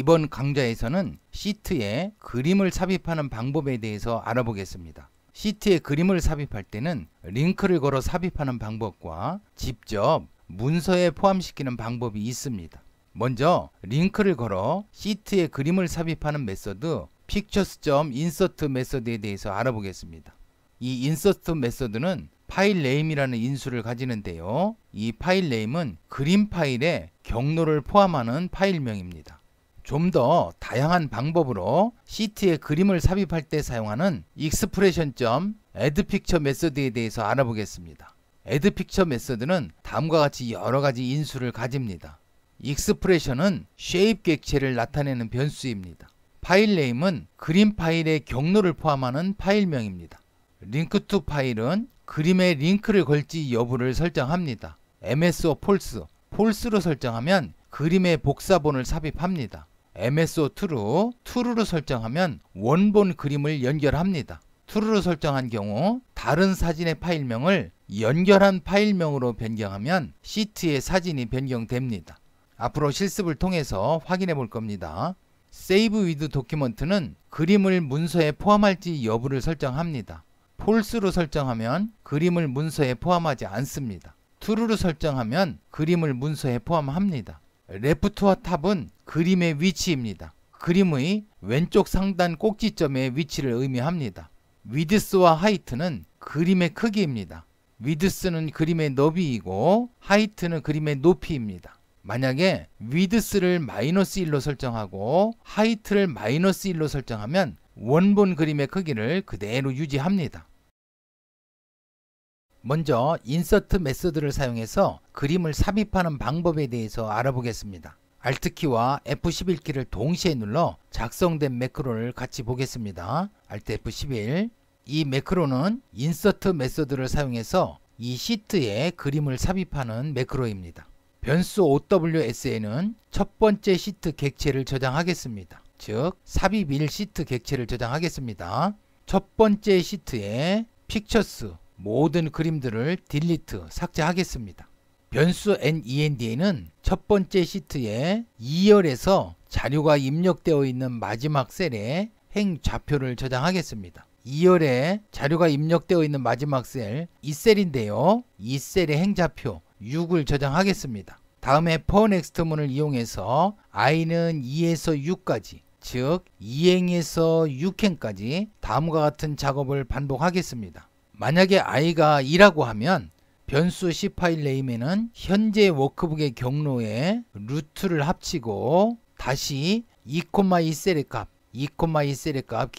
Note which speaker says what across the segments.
Speaker 1: 이번 강좌에서는 시트에 그림을 삽입하는 방법에 대해서 알아보겠습니다. 시트에 그림을 삽입할 때는 링크를 걸어 삽입하는 방법과 직접 문서에 포함시키는 방법이 있습니다. 먼저 링크를 걸어 시트에 그림을 삽입하는 메서드 pictures.insert 메서드에 대해서 알아보겠습니다. 이 insert 메서드는 파일 네임이라는 인수를 가지는데요. 이 파일 네임은 그림 파일에 경로를 포함하는 파일명입니다. 좀 더 다양한 방법으로 시트에 그림을 삽입할 때 사용하는 expression.addPicture 메서드에 대해서 알아보겠습니다. addPicture 메서드는 다음과 같이 여러 가지 인수를 가집니다. expression은 shape 객체를 나타내는 변수입니다. 파일 네임은 그림 파일의 경로를 포함하는 파일명입니다. link to 파일은 그림에 링크를 걸지 여부를 설정합니다. MSO false, false로 설정하면 그림의 복사본을 삽입합니다. MSO true, true로 설정하면 원본 그림을 연결합니다. true로 설정한 경우 다른 사진의 파일명을 연결한 파일명으로 변경하면 시트의 사진이 변경됩니다. 앞으로 실습을 통해서 확인해 볼 겁니다. Save with Document는 그림을 문서에 포함할지 여부를 설정합니다. false로 설정하면 그림을 문서에 포함하지 않습니다. true로 설정하면 그림을 문서에 포함합니다. left와 top은 그림의 위치입니다. 그림의 왼쪽 상단 꼭지점의 위치를 의미합니다. width와 height는 그림의 크기입니다. width는 그림의 너비이고 height는 그림의 높이입니다. 만약에 width를 -1로 설정하고 height를 -1로 설정하면 원본 그림의 크기를 그대로 유지합니다. 먼저 인서트 메서드를 사용해서 그림을 삽입하는 방법에 대해서 알아보겠습니다. Alt키와 F11키를 동시에 눌러 작성된 매크로를 같이 보겠습니다. Alt F11. 이 매크로는 인서트 메서드를 사용해서 이 시트에 그림을 삽입하는 매크로입니다. 변수 OWS에는 첫 번째 시트 객체를 저장하겠습니다. 즉 삽입1 시트 객체를 저장하겠습니다. 첫 번째 시트에 픽처스 모든 그림들을 딜리트 삭제하겠습니다. 변수 NEND에는 첫 번째 시트에 2열에서 자료가 입력되어 있는 마지막 셀에 행 좌표를 저장하겠습니다. 2열에 자료가 입력되어 있는 마지막 셀, 이 셀인데요. 이 셀의 행좌표 6을 저장하겠습니다. 다음에 for_next 문을 이용해서 i는 2에서 6까지, 즉 2행에서 6행까지 다음과 같은 작업을 반복하겠습니다. 만약에 i가 2라고 하면 변수 C 파일 네임에는 현재 워크북의 경로에 루트를 합치고 다시 2,2 셀의 값, 2,2 셀의 값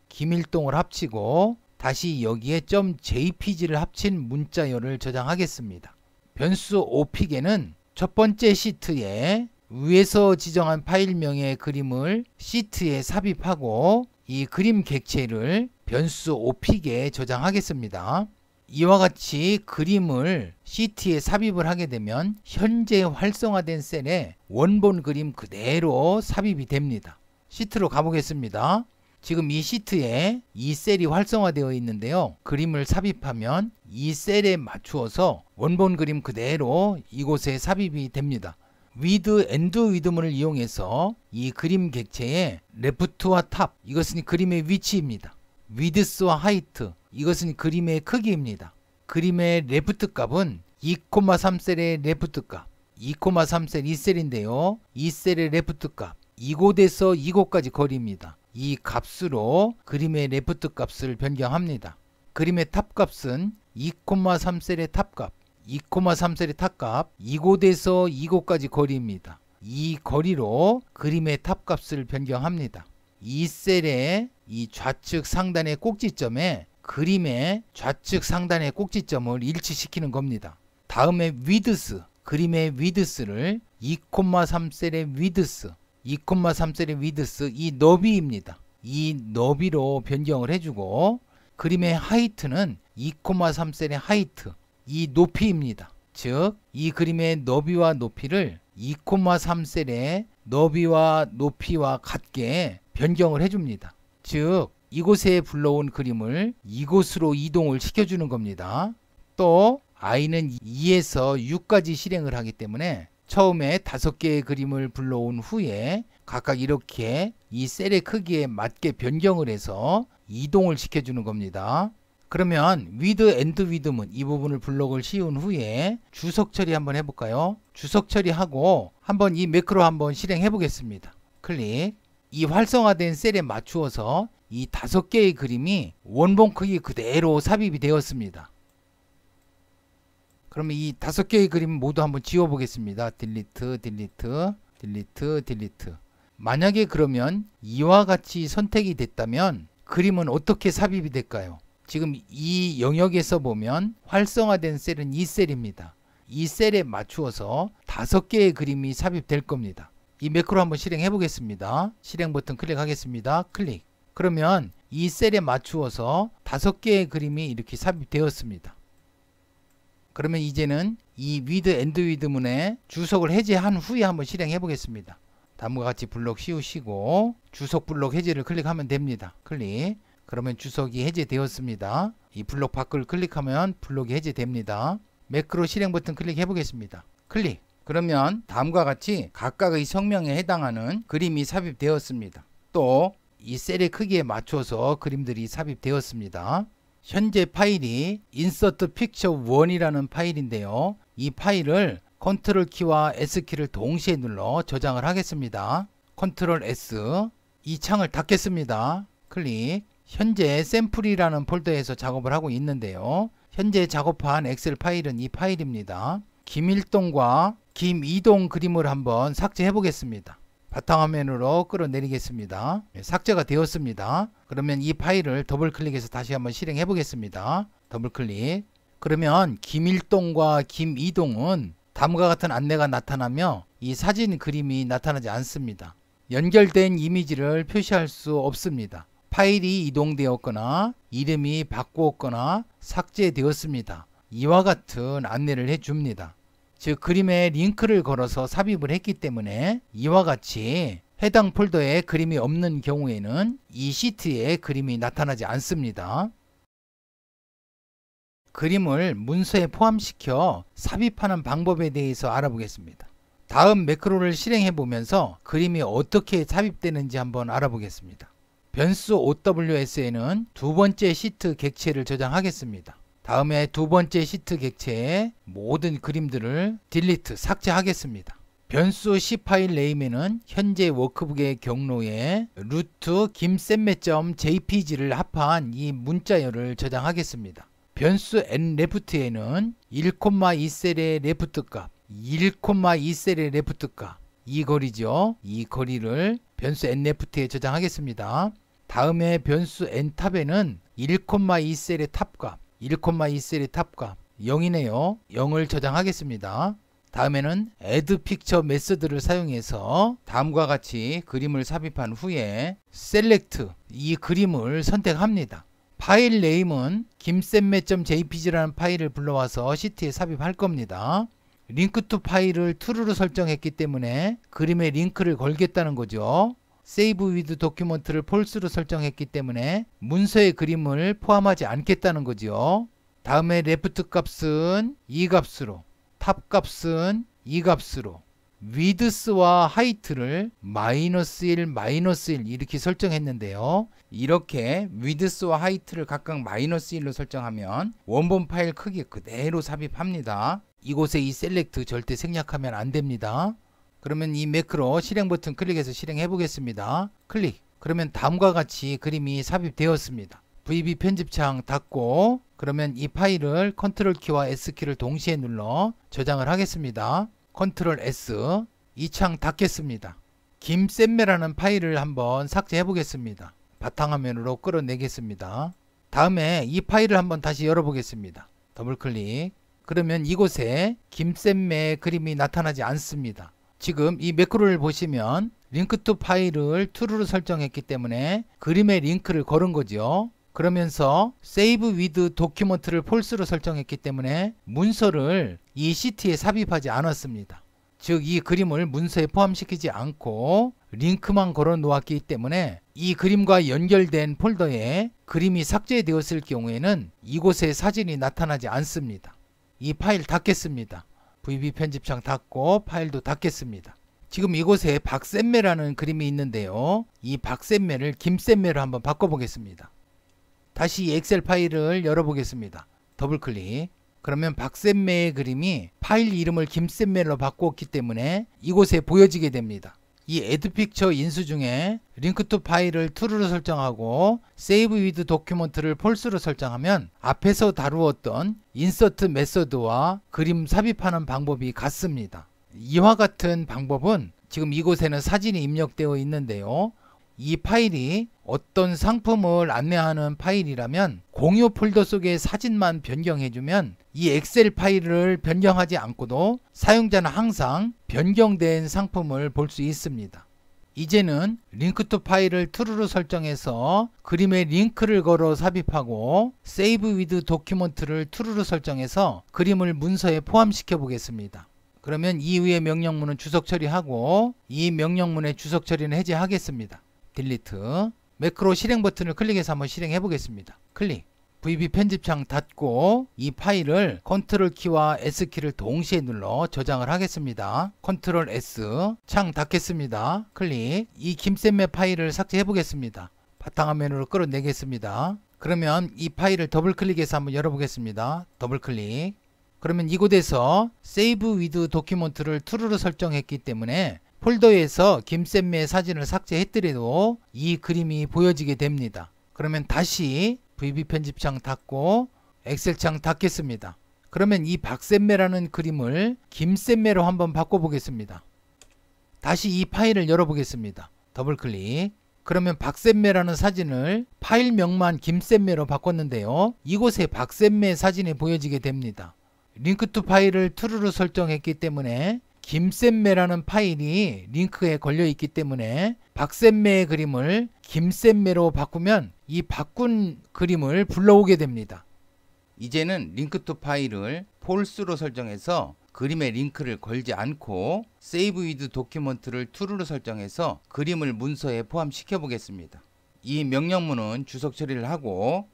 Speaker 1: 기밀동을 합치고 다시 여기에 .jpg를 합친 문자열을 저장하겠습니다. 변수 opic에는 첫 번째 시트에 위에서 지정한 파일명의 그림을 시트에 삽입하고 이 그림 객체를 변수 opic에 저장하겠습니다. 이와 같이 그림을 시트에 삽입을 하게 되면 현재 활성화된 셀에 원본 그림 그대로 삽입이 됩니다. 시트로 가보겠습니다. 지금 이 시트에 이 셀이 활성화되어 있는데요. 그림을 삽입하면 이 셀에 맞추어서 원본 그림 그대로 이곳에 삽입이 됩니다. with and with문을 이용해서 이 그림 객체에 left와 top, 이것은 그림의 위치입니다. width와 height, 이것은 그림의 크기입니다. 그림의 left 값은 2,3 셀의 left 값, 2,3 셀 이 셀인데요. 이 셀의 left 값, 이곳에서 이곳까지 거리입니다. 이 값으로 그림의 left 값을 변경합니다. 그림의 top 값은 2,3 셀의 top 값, 2,3 셀의 top 값, 이곳에서 이곳까지 거리입니다. 이 거리로 그림의 top 값을 변경합니다. 이 셀의 이 좌측 상단의 꼭지점에 그림의 좌측 상단의 꼭지점을 일치시키는 겁니다. 다음에 width, 그림의 width를 2,3 셀의 width, 2,3 셀의 width, 이 너비입니다. 이 너비로 변경을 해주고 그림의 height는 2,3 셀의 height, 이 높이입니다. 즉 이 그림의 너비와 높이를 2,3 셀의 너비와 높이와 같게 변경을 해줍니다. 즉 이곳에 불러온 그림을 이곳으로 이동을 시켜주는 겁니다. 또 i는 2에서 6까지 실행을 하기 때문에 처음에 5개의 그림을 불러온 후에 각각 이렇게 이 셀의 크기에 맞게 변경을 해서 이동을 시켜주는 겁니다. 그러면 with and with문 이 부분을 블록을 씌운 후에 주석 처리 한번 해볼까요? 주석 처리하고 한번 이 매크로 한번 실행해 보겠습니다. 클릭. 이 활성화된 셀에 맞추어서 이 5개의 그림이 원본 크기 그대로 삽입이 되었습니다. 그러면 이 5개의 그림 모두 한번 지워 보겠습니다. 딜리트, 딜리트, 딜리트, 딜리트. 만약에 그러면 이와 같이 선택이 됐다면 그림은 어떻게 삽입이 될까요? 지금 이 영역에서 보면 활성화된 셀은 이 셀입니다. 이 셀에 맞추어서 5개의 그림이 삽입될 겁니다. 이 매크로 한번 실행해 보겠습니다. 실행 버튼 클릭하겠습니다. 클릭. 그러면 이 셀에 맞추어서 5개의 그림이 이렇게 삽입되었습니다. 그러면 이제는 이 with and with문의 주석을 해제한 후에 한번 실행해 보겠습니다. 다음과 같이 블록 씌우시고 주석 블록 해제를 클릭하면 됩니다. 클릭. 그러면 주석이 해제되었습니다. 이 블록 밖을 클릭하면 블록이 해제됩니다. 매크로 실행 버튼 클릭해 보겠습니다. 클릭. 그러면 다음과 같이 각각의 성명에 해당하는 그림이 삽입되었습니다. 또 이 셀의 크기에 맞춰서 그림들이 삽입되었습니다. 현재 파일이 insert picture 1이라는 파일인데요. 이 파일을 컨트롤 키와 S 키를 동시에 눌러 저장을 하겠습니다. 컨트롤 S. 이 창을 닫겠습니다. 클릭. 현재 샘플이라는 폴더에서 작업을 하고 있는데요. 현재 작업한 엑셀 파일은 이 파일입니다. 김일동과 김이동 그림을 한번 삭제해 보겠습니다. 바탕화면으로 끌어내리겠습니다. 삭제가 되었습니다. 그러면 이 파일을 더블 클릭해서 다시 한번 실행해 보겠습니다. 더블 클릭. 그러면 김일동과 김이동은 다음과 같은 안내가 나타나며 이 사진 그림이 나타나지 않습니다. 연결된 이미지를 표시할 수 없습니다. 파일이 이동되었거나 이름이 바꾸었거나 삭제되었습니다. 이와 같은 안내를 해줍니다. 즉 그림에 링크를 걸어서 삽입을 했기 때문에 이와 같이 해당 폴더에 그림이 없는 경우에는 이 시트에 그림이 나타나지 않습니다. 그림을 문서에 포함시켜 삽입하는 방법에 대해서 알아보겠습니다. 다음 매크로를 실행해 보면서 그림이 어떻게 삽입되는지 한번 알아보겠습니다. 변수 OWS에는 두 번째 시트 객체를 저장하겠습니다. 다음에 두 번째 시트 객체의 모든 그림들을 딜리트 삭제하겠습니다. 변수 C 파일 네임에는 현재 워크북의 경로에 루트 김쌤매.jpg를 합한 이 문자열을 저장하겠습니다. 변수 nleft에는 1,2셀의 레프트 값, 1,2셀의 레프트 값, 이 거리죠. 이 거리를 변수 nleft에 저장하겠습니다. 다음에 변수 n탑에는 1,2셀의 탑값, 1,2셀의 탑값 0이네요. 0을 저장하겠습니다. 다음에는 add picture 메소드를 사용해서 다음과 같이 그림을 삽입한 후에 select 이 그림을 선택합니다. 파일 네임은 김쌤매.jpg라는 파일을 불러와서 시트에 삽입할 겁니다. 링크 투 파일을 true로 설정했기 때문에 그림에 링크를 걸겠다는 거죠. Save with 도큐먼트를 false로 설정했기 때문에 문서의 그림을 포함하지 않겠다는 거죠. 다음에 left 값은 이 값으로, 탑 값은 이 값으로, width와 height를 -1, -1 이렇게 설정했는데요. 이렇게 width와 height를 각각 -1로 설정하면 원본 파일 크기 그대로 삽입합니다. 이곳에 이 select 절대 생략하면 안 됩니다. 그러면 이 매크로 실행 버튼 클릭해서 실행해 보겠습니다. 클릭. 그러면 다음과 같이 그림이 삽입되었습니다. VB 편집창 닫고 그러면 이 파일을 컨트롤 키와 S 키를 동시에 눌러 저장을 하겠습니다. 컨트롤 S. 이 창 닫겠습니다. 김쌤매라는 파일을 한번 삭제해 보겠습니다. 바탕화면으로 끌어내겠습니다. 다음에 이 파일을 한번 다시 열어보겠습니다. 더블 클릭. 그러면 이곳에 김쌤매 그림이 나타나지 않습니다. 지금 이 매크로를 보시면 링크 투 파일을 true로 설정했기 때문에 그림에 링크를 걸은 거죠. 그러면서 save with 도큐먼트를 false로 설정했기 때문에 문서를 이 시트에 삽입하지 않았습니다. 즉 이 그림을 문서에 포함시키지 않고 링크만 걸어 놓았기 때문에 이 그림과 연결된 폴더에 그림이 삭제되었을 경우에는 이곳에 사진이 나타나지 않습니다. 이 파일 닫겠습니다. VB 편집창 닫고 파일도 닫겠습니다. 지금 이곳에 박센매라는 그림이 있는데요. 이 박센매를 김센매로 한번 바꿔보겠습니다. 다시 이 엑셀 파일을 열어보겠습니다. 더블클릭. 그러면 박센매의 그림이 파일 이름을 김센매로 바꿨기 때문에 이곳에 보여지게 됩니다. 이 애드픽처 인수 중에 링크 투 파일을 true로 설정하고 save with document를 false로 설정하면 앞에서 다루었던 인서트 메서드와 그림 삽입하는 방법이 같습니다. 이와 같은 방법은 지금 이곳에는 사진이 입력되어 있는데요. 이 파일이 어떤 상품을 안내하는 파일이라면 공유 폴더 속의 사진만 변경해주면 이 엑셀 파일을 변경하지 않고도 사용자는 항상 변경된 상품을 볼 수 있습니다. 이제는 링크 투 파일을 true로 설정해서 그림에 링크를 걸어 삽입하고 save with document를 true로 설정해서 그림을 문서에 포함시켜 보겠습니다. 그러면 이후의 명령문은 주석 처리하고 이 명령문의 주석 처리는 해제하겠습니다. 딜리트. 매크로 실행 버튼을 클릭해서 한번 실행해 보겠습니다. 클릭. VB 편집창 닫고 이 파일을 컨트롤 키와 S 키를 동시에 눌러 저장을 하겠습니다. 컨트롤 S. 창 닫겠습니다. 클릭. 이 김센매 파일을 삭제해 보겠습니다. 바탕화면으로 끌어내겠습니다. 그러면 이 파일을 더블 클릭해서 한번 열어보겠습니다. 더블 클릭. 그러면 이곳에서 Save with Document를 true로 설정했기 때문에 폴더에서 김센매의 사진을 삭제했더라도 이 그림이 보여지게 됩니다. 그러면 다시 VB 편집창 닫고 엑셀 창 닫겠습니다. 그러면 이 박센매라는 그림을 김센매로 한번 바꿔보겠습니다. 다시 이 파일을 열어보겠습니다. 더블 클릭. 그러면 박센매라는 사진을 파일명만 김센매로 바꿨는데요. 이곳에 박센매 사진이 보여지게 됩니다. 링크 투 파일을 true로 설정했기 때문에 김센매라는 파일이 링크에 걸려 있기 때문에 박센매의 그림을 김센매로 바꾸면 이 바꾼 그림을 불러오게 됩니다. 이제는 링크 투 파일을 false로 설정해서 그림에 링크를 걸지 않고 save with document를 true로 설정해서 그림을 문서에 포함시켜 보겠습니다. 이 명령문은 주석 처리를 하고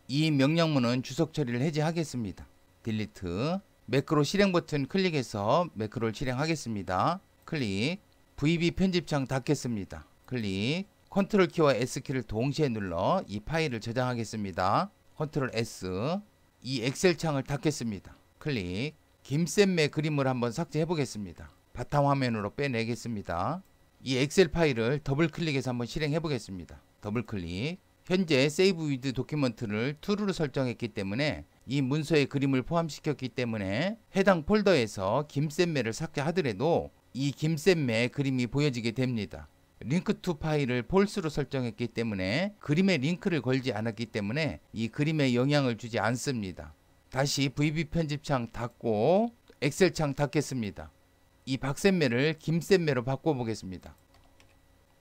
Speaker 1: 이 명령문은 주석 처리를 해제하겠습니다. 딜리트. 매크로 실행 버튼 클릭해서 매크로를 실행하겠습니다. 클릭. VB 편집창 닫겠습니다. 클릭. 컨트롤 키와 S 키를 동시에 눌러 이 파일을 저장하겠습니다. 컨트롤 S. 이 엑셀 창을 닫겠습니다. 클릭. 김센매 그림을 한번 삭제해 보겠습니다. 바탕화면으로 빼내겠습니다. 이 엑셀 파일을 더블 클릭해서 한번 실행해 보겠습니다. 더블 클릭. 현재 Save with Document를 true로 설정했기 때문에 이 문서에 그림을 포함시켰기 때문에 해당 폴더에서 김센매를 삭제하더라도 이 김센매 그림이 보여지게 됩니다. 링크 투 파일을 false로 설정했기 때문에 그림에 링크를 걸지 않았기 때문에 이 그림에 영향을 주지 않습니다. 다시 VB 편집창 닫고 엑셀 창 닫겠습니다. 이 박센매를 김센매로 바꿔보겠습니다.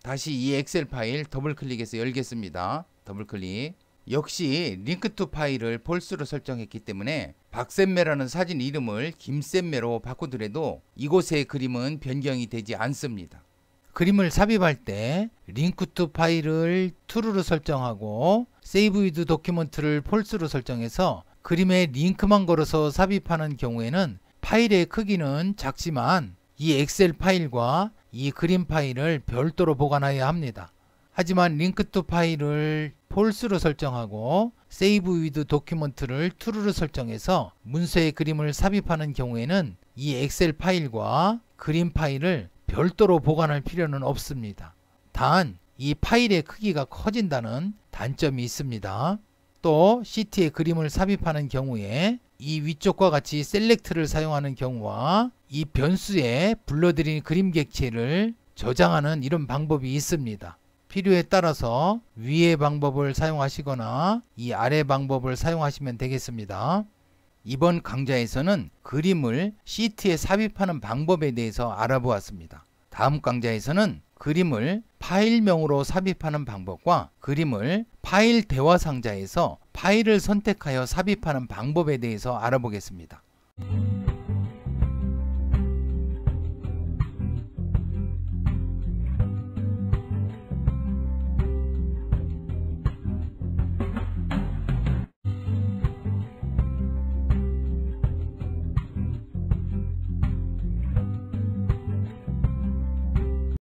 Speaker 1: 다시 이 엑셀 파일 더블 클릭해서 열겠습니다. 더블 클릭. 역시 링크 투 파일을 false로 설정했기 때문에 박센매라는 사진 이름을 김센매로 바꾸더라도 이곳의 그림은 변경이 되지 않습니다. 그림을 삽입할 때 링크 투 파일을 true로 설정하고 save with document를 false로 설정해서 그림에 링크만 걸어서 삽입하는 경우에는 파일의 크기는 작지만 이 엑셀 파일과 이 그림 파일을 별도로 보관해야 합니다. 하지만 링크 투 파일을 false로 설정하고 save with document를 true로 설정해서 문서의 그림을 삽입하는 경우에는 이 엑셀 파일과 그림 파일을 별도로 보관할 필요는 없습니다. 단 이 파일의 크기가 커진다는 단점이 있습니다. 또 시트에 그림을 삽입하는 경우에 이 위쪽과 같이 셀렉트를 사용하는 경우와 이 변수에 불러들인 그림 객체를 저장하는 이런 방법이 있습니다. 필요에 따라서 위의 방법을 사용하시거나 이 아래 방법을 사용하시면 되겠습니다. 이번 강좌에서는 그림을 시트에 삽입하는 방법에 대해서 알아보았습니다. 다음 강좌에서는 그림을 파일명으로 삽입하는 방법과 그림을 파일 대화 상자에서 파일을 선택하여 삽입하는 방법에 대해서 알아보겠습니다.